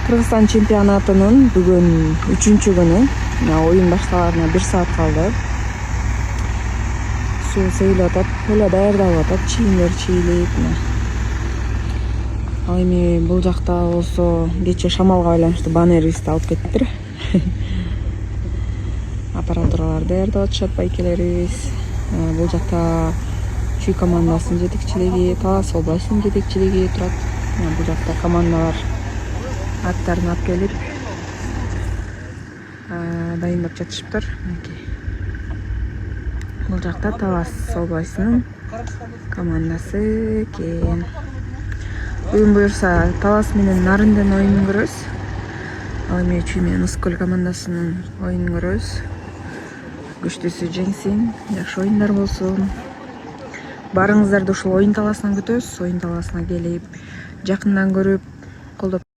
Кыргызстан чемпионатынын бүгүн 3-күнү. Оюн башталарына 1 саат калды. Суу сейилип атат, эле даярдалып атат, чийимдер чийилип. Ал эми бул жакта болсо кече шамалга байланыштуу баннерибизди алып кетиптир. Аппаратураларды даярдап атышат байкелерибиз. Бул жакта Чүй командасынын жетекчилиги, Талас областынын жетекчилиги турат. Бул жакта командалар аттарын алып келип дайындап жатышыптыр. Бул жакта Талас областынын командасы экен. Бүгүн буюрса Талас менен Нарындын оюнун көрөбүз. Ал эми Чүй менен Ысык-Көл командасынын оюнун көрөбүз. Күчтүүсү жеңсин, жакшы оюндар болсун. Барыңыздарды ушул оюн талаасынан күтөбүз. Оюн талаасына келип, жакындан көрүп, колдоп